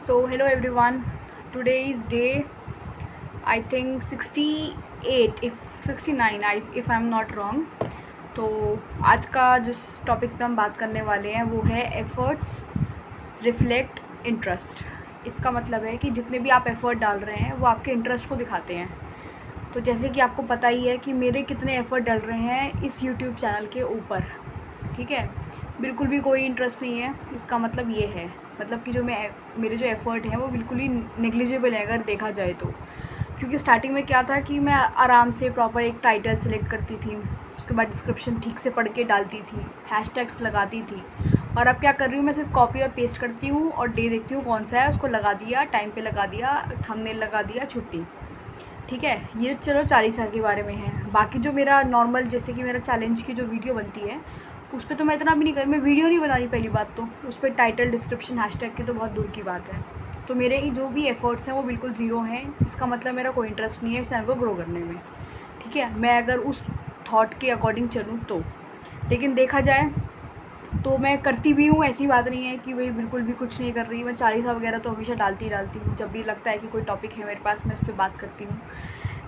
So hello everyone. Today is day I think 68 if 69 if I'm not wrong. तो आज का जिस topic पे हम बात करने वाले हैं वो है एफर्ट्स रिफ्लेक्ट इंटरेस्ट। इसका मतलब है कि जितने भी आप एफ़र्ट डाल रहे हैं वो आपके इंटरेस्ट को दिखाते हैं। तो जैसे कि आपको पता ही है कि मेरे कितने एफ़र्ट डल रहे हैं इस यूट्यूब चैनल के ऊपर, ठीक है। बिल्कुल भी कोई इंटरेस्ट नहीं है, इसका मतलब ये है मतलब कि जो मेरे जो एफ़र्ट हैं वो बिल्कुल ही नेग्लिजिबल है अगर देखा जाए तो। क्योंकि स्टार्टिंग में क्या था कि मैं आराम से प्रॉपर एक टाइटल सेलेक्ट करती थी, उसके बाद डिस्क्रिप्शन ठीक से पढ़ के डालती थी, हैशटैग्स लगाती थी। और अब क्या कर रही हूँ, मैं सिर्फ कॉपी और पेस्ट करती हूँ और डे देखती हूँ कौन सा है, उसको लगा दिया, टाइम पे लगा दिया, थंबनेल लगा दिया, छुट्टी। ठीक है, ये चलो 40 साल के बारे में है। बाकी जो मेरा नॉर्मल जैसे कि मेरा चैलेंज की जो वीडियो बनती है उस पर तो मैं इतना भी नहीं मैं वीडियो नहीं बना रही। पहली बात तो उस पर टाइटल डिस्क्रिप्शन हैशटैग की तो बहुत दूर की बात है। तो मेरे जो भी एफ़र्ट्स हैं वो बिल्कुल ज़ीरो हैं। इसका मतलब मेरा कोई इंटरेस्ट नहीं है इस चैनल को ग्रो करने में, ठीक है। मैं अगर उस थॉट के अकॉर्डिंग चलूँ तो, लेकिन देखा जाए तो मैं करती भी हूँ। ऐसी बात नहीं है कि भाई बिल्कुल भी कुछ नहीं कर रही। मैं 40 वगैरह तो हमेशा डालती हूँ। जब भी लगता है कि कोई टॉपिक है मेरे पास मैं उस पर बात करती हूँ।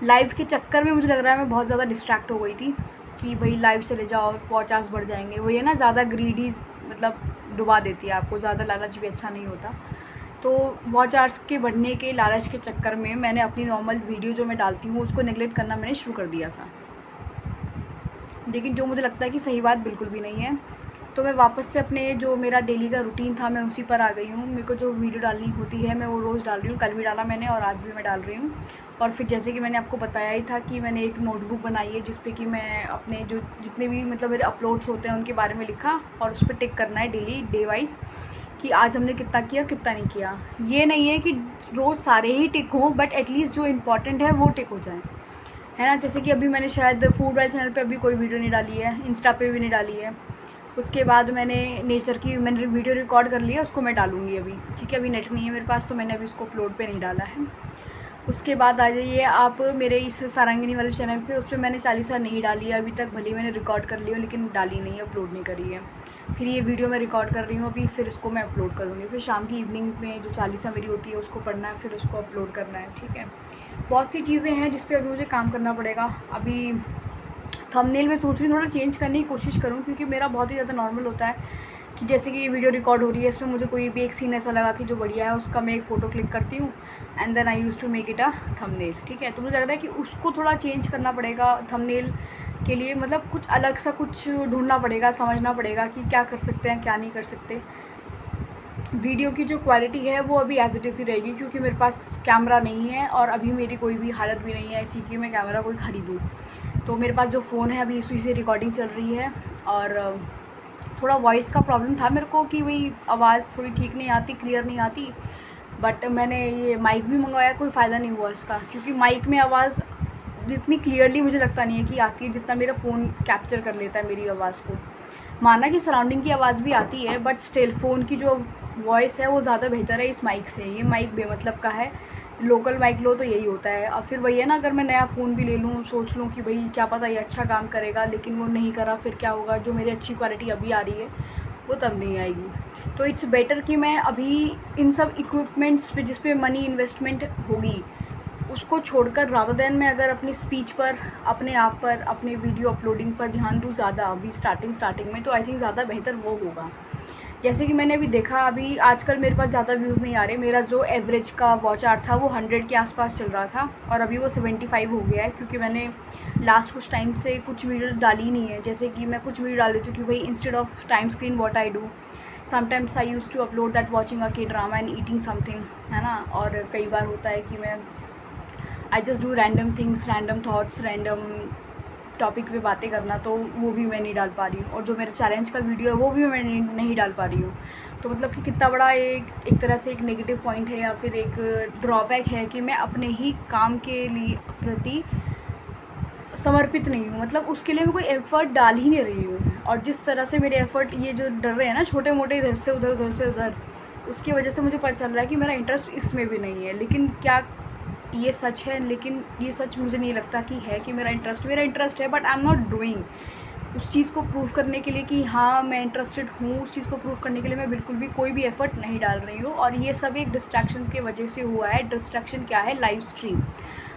लाइव के चक्कर में मुझे लग रहा है मैं बहुत ज़्यादा डिस्ट्रैक्ट हो गई थी कि भाई लाइव चले जाओ, वॉच आवर्स बढ़ जाएंगे। वो ये ना ज़्यादा ग्रीडी मतलब डुबा देती है आपको, ज़्यादा लालच भी अच्छा नहीं होता। तो वॉच आवर्स के बढ़ने के लालच के चक्कर में मैंने अपनी नॉर्मल वीडियो जो मैं डालती हूँ उसको नेगलेक्ट करना मैंने शुरू कर दिया था। लेकिन जो मुझे लगता है कि सही बात बिल्कुल भी नहीं है। तो मैं वापस से अपने जो मेरा डेली का रूटीन था मैं उसी पर आ गई हूँ। मेरे को जो वीडियो डालनी होती है मैं वो रोज़ डाल रही हूँ। कल भी डाला मैंने और आज भी मैं डाल रही हूँ। और फिर जैसे कि मैंने आपको बताया ही था कि मैंने एक नोटबुक बनाई है जिस पे कि मैं अपने जो जितने भी मतलब मेरे अपलोड्स होते हैं उनके बारे में लिखा और उस पर टिक करना है डेली डे वाइज़ कि आज हमने कितना किया कितना नहीं किया। ये नहीं है कि रोज़ सारे ही टिक हों, बट एटलीस्ट जो इम्पॉर्टेंट है वो टिक हो जाए, है ना। जैसे कि अभी मैंने शायद फूड वाले चैनल पे अभी कोई वीडियो नहीं डाली है, इंस्टा पे भी नहीं डाली है। उसके बाद मैंने नेचर की मैंने वीडियो रिकॉर्ड कर लिया, उसको मैं डालूँगी अभी, ठीक है। अभी नेट नहीं है मेरे पास तो मैंने अभी उसको अपलोड पे नहीं डाला है। उसके बाद आ जाइए आप मेरे इस सारंगिनी वाले चैनल पे, उस पर मैंने 40 नहीं डाली है अभी तक। भले ही मैंने रिकॉर्ड कर लिया लेकिन डाली नहीं है, अपलोड नहीं करी है। फिर ये वीडियो मैं रिकॉर्ड कर रही हूँ अभी, फिर इसको मैं अपलोड करूँगी। फिर शाम की इवनिंग में जो 40 मेरी होती है उसको पढ़ना है, फिर उसको अपलोड करना है, ठीक है। बहुत सी चीज़ें हैं जिस पे अभी मुझे काम करना पड़ेगा। अभी थंबनेल में सोच रही हूँ थोड़ा चेंज करने की कोशिश करूँ, क्योंकि मेरा बहुत ही ज़्यादा नॉर्मल होता है कि जैसे कि ये वीडियो रिकॉर्ड हो रही है, इसमें मुझे कोई भी एक सीन ऐसा लगा कि जो बढ़िया है उसका मैं एक फ़ोटो क्लिक करती हूँ and then I use to make it a thumbnail, ठीक है। तो मुझे लग रहा है कि उसको थोड़ा चेंज करना पड़ेगा थंबनेल के लिए, मतलब कुछ अलग सा कुछ ढूंढना पड़ेगा, समझना पड़ेगा कि क्या कर सकते हैं क्या नहीं कर सकते। वीडियो की जो क्वालिटी है वो अभी एज़ इट इज़ ही रहेगी, क्योंकि मेरे पास कैमरा नहीं है और अभी मेरी कोई भी हालत भी नहीं है ऐसी कि मैं कैमरा कोई ख़रीदूँ। तो मेरे पास जो फ़ोन है अभी उसी से रिकॉर्डिंग चल रही है। और थोड़ा वॉइस का प्रॉब्लम था मेरे को कि भाई आवाज़ थोड़ी ठीक नहीं आती, क्लियर नहीं आती। बट मैंने ये माइक भी मंगवाया, कोई फ़ायदा नहीं हुआ इसका, क्योंकि माइक में आवाज़ जितनी क्लियरली मुझे लगता नहीं है कि आती है जितना मेरा फ़ोन कैप्चर कर लेता है मेरी आवाज़ को। माना कि सराउंडिंग की आवाज़ भी आती है, बट स्टिल फ़ोन की जो वॉइस है वो ज़्यादा बेहतर है इस माइक से। ये माइक बेमतलब का है, लोकल माइक लो तो यही होता है। अब फिर वही है ना, अगर मैं नया फ़ोन भी ले लूँ, सोच लूँ कि भाई क्या पता ये अच्छा काम करेगा, लेकिन वो नहीं करा, फिर क्या होगा। जो मेरी अच्छी क्वालिटी अभी आ रही है वो तब नहीं आएगी। तो इट्स बेटर कि मैं अभी इन सब इक्विपमेंट्स पे जिस पे मनी इन्वेस्टमेंट होगी उसको छोड़कर रादर देन मैं अगर अपनी स्पीच पर, अपने आप पर, अपने वीडियो अपलोडिंग पर ध्यान दूँ ज़्यादा अभी स्टार्टिंग में, तो आई थिंक ज़्यादा बेहतर वो होगा। जैसे कि मैंने अभी देखा, अभी आजकल मेरे पास ज़्यादा व्यूज़ नहीं आ रहे। मेरा जो एवरेज का वॉच आवर था वो 100 के आसपास चल रहा था और अभी वो 75 हो गया है, क्योंकि मैंने लास्ट कुछ टाइम से कुछ वीडियो डाली नहीं है। जैसे कि मैं कुछ वीडियो डाल देती हूँ कि भाई instead of time screen what I do, sometimes I use to upload that watching a K drama and eating something, है ना। और कई बार होता है कि मैं I just do random things, random thoughts, random topic पे बातें करना, तो वो भी मैं नहीं डाल पा रही हूँ। और जो मेरा चैलेंज का वीडियो है वो भी मैं नहीं डाल पा रही हूँ। तो मतलब कि कितना बड़ा एक तरह से एक नेगेटिव पॉइंट है या फिर एक ड्रॉबैक है कि मैं अपने ही काम के लिए प्रति समर्पित नहीं हूँ। मतलब उसके लिए मैं कोई एफ़र्ट डाल ही नहीं रही हूँ। और जिस तरह से मेरे एफ़र्ट ये जो डर रहे हैं ना छोटे मोटे, इधर से उधर उधर से उधर, उसकी वजह से मुझे पता चल रहा है कि मेरा इंटरेस्ट इसमें भी नहीं है। लेकिन क्या ये सच है? लेकिन ये सच मुझे नहीं लगता कि है कि मेरा इंटरेस्ट है, but I am not doing. उस चीज़ को प्रूव करने के लिए कि हाँ मैं इंटरेस्टेड हूँ, उस चीज़ को प्रूव करने के लिए मैं बिल्कुल भी कोई भी एफ़र्ट नहीं डाल रही हूँ। और ये सब एक डिस्ट्रैक्शन की वजह से हुआ है। डिस्ट्रैक्शन क्या है? Live stream.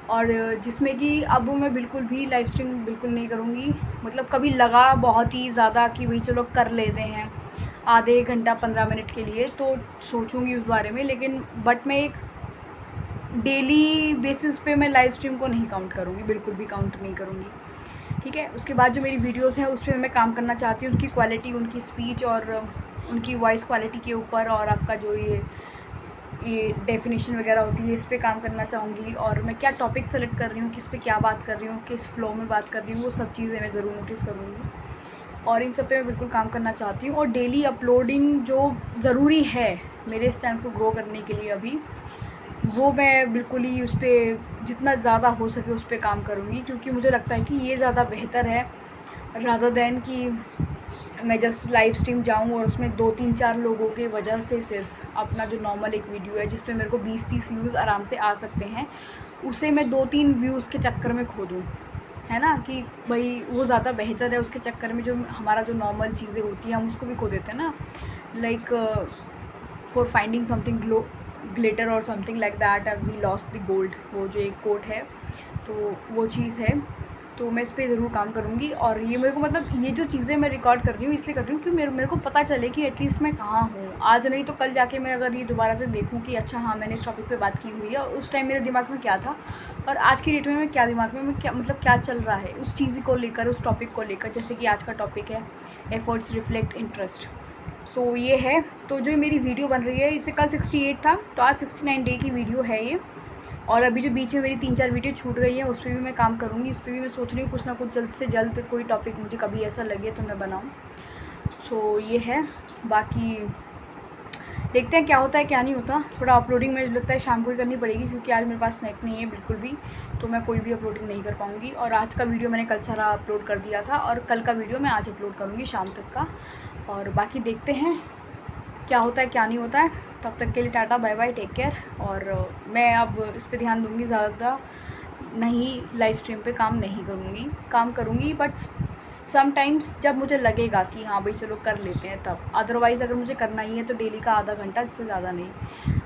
और जिसमें कि अब मैं बिल्कुल भी लाइव स्ट्रीम बिल्कुल नहीं करूँगी। मतलब कभी लगा बहुत ही ज़्यादा कि भाई चलो कर लेते हैं आधे घंटा 15 मिनट के लिए, तो सोचूंगी उस बारे में, लेकिन बट मैं एक डेली बेसिस पे मैं लाइव स्ट्रीम को नहीं काउंट करूँगी, बिल्कुल भी काउंट नहीं करूँगी। ठीक है। उसके बाद जो मेरी वीडियोस हैं उस पर मैं काम करना चाहती हूँ, उनकी क्वालिटी, उनकी स्पीच और उनकी वॉइस क्वालिटी के ऊपर, और आपका जो ये डेफिनेशन वगैरह होती है इस पर काम करना चाहूँगी। और मैं क्या टॉपिक सेलेक्ट कर रही हूँ, किस पे क्या बात कर रही हूँ, किस फ्लो में बात कर रही हूँ, वो सब चीज़ें मैं ज़रूर नोटिस करूँगी और इन सब पे मैं बिल्कुल काम करना चाहती हूँ। और डेली अपलोडिंग जो ज़रूरी है मेरे इस चैनल को ग्रो करने के लिए अभी, वो मैं बिल्कुल ही उस पर जितना ज़्यादा हो सके उस पर काम करूँगी, क्योंकि मुझे लगता है कि ये ज़्यादा बेहतर है रादर दैन कि मैं जस्ट लाइव स्ट्रीम जाऊँ और उसमें 2-3-4 लोगों के वजह से सिर्फ अपना जो नॉर्मल एक वीडियो है जिस पे मेरे को 20-30 व्यूज़ आराम से आ सकते हैं, उसे मैं 2-3 व्यूज़ के चक्कर में खो दूँ, है ना? कि भाई वो ज़्यादा बेहतर है उसके चक्कर में जो हमारा जो नॉर्मल चीज़ें होती हैं हम उसको भी खो देते हैं ना, like for finding something glitter और something like that we lost the gold, वो जो एक कोट है, तो वो चीज़ है। तो मैं इस पर ज़रूर काम करूँगी। और ये मेरे को मतलब ये जो चीज़ें मैं रिकॉर्ड कर रही हूँ इसलिए कर रही हूँ कि मेरे को पता चले कि एटलीस्ट मैं कहाँ हूँ। आज नहीं तो कल जाके मैं अगर ये दोबारा से देखूँ कि अच्छा हाँ मैंने इस टॉपिक पे बात की हुई है और उस टाइम मेरे दिमाग में क्या था और आज की डेट में मैं क्या दिमाग में मैं क्या मतलब क्या चल रहा है उस चीज़ को लेकर, उस टॉपिक को लेकर। जैसे कि आज का टॉपिक है एफर्ट्स रिफ्लेक्ट इंटरेस्ट। सो ये है। तो जो मेरी वीडियो बन रही है इससे कल 68 था, तो आज 69 डे की वीडियो है ये। और अभी जो बीच में मेरी 3-4 वीडियो छूट गई हैं उस पर भी मैं काम करूँगी, उस पर भी मैं सोच रही हूँ कुछ ना कुछ जल्द से जल्द कोई टॉपिक मुझे कभी ऐसा लगे तो मैं बनाऊँ। सो ये है। बाकी देखते हैं क्या होता है क्या नहीं होता। थोड़ा अपलोडिंग मुझे लगता है शाम को ही करनी पड़ेगी क्योंकि आज मेरे पास नेट नहीं है बिल्कुल भी, तो मैं कोई भी अपलोडिंग नहीं कर पाऊँगी। और आज का वीडियो मैंने कल सारा अपलोड कर दिया था और कल का वीडियो मैं आज अपलोड करूँगी शाम तक का। और बाकी देखते हैं क्या होता है क्या नहीं होता है। तब तक के लिए tata bye bye, take care. और मैं अब इस पे ध्यान दूँगी, ज़्यादा नहीं लाइव स्ट्रीम पे काम नहीं करूँगी, काम करूँगी बट समटाइम्स जब मुझे लगेगा कि हाँ भाई चलो कर लेते हैं तब। अदरवाइज़ अगर मुझे करना ही है तो डेली का आधा घंटा, इससे ज़्यादा नहीं,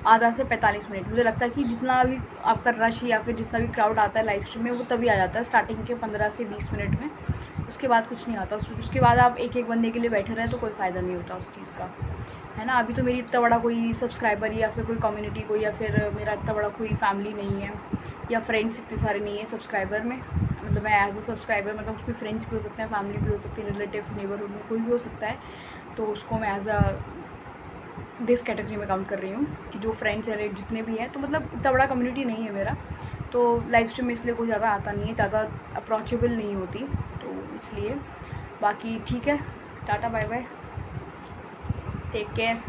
आधा से 45 मिनट। मुझे लगता है कि जितना भी आपका रश या फिर जितना भी क्राउड आता है लाइव स्ट्रीम में वो तभी आ जाता है स्टार्टिंग के 15 से 20 मिनट में, उसके बाद कुछ नहीं आता। उसके बाद आप एक एक बंदे के लिए बैठे रहें तो कोई फ़ायदा नहीं होता उस चीज़ का, है ना। अभी तो मेरी इतना बड़ा कोई सब्सक्राइबर या फिर कोई कम्युनिटी कोई या फिर मेरा इतना बड़ा कोई फैमिली नहीं है या फ्रेंड्स इतने सारे नहीं है सब्सक्राइबर में। मतलब मैं एज अ सब्सक्राइबर मतलब उसमें फ्रेंड्स भी हो सकते हैं, फैमिली भी हो सकती है, रिलेटिव्स, नेबरहुड में कोई भी हो सकता है, तो उसको मैं एज अ दिस कैटेगरी में काउंट कर रही हूँ कि जो फ्रेंड्स हैं जितने भी हैं। तो मतलब इतना बड़ा कम्युनिटी नहीं है मेरा, तो लाइव स्ट्रीम में इसलिए कोई ज़्यादा आता नहीं है, ज़्यादा अप्रोचेबल नहीं होती, तो इसलिए। बाकी ठीक है, tata bye bye, take care.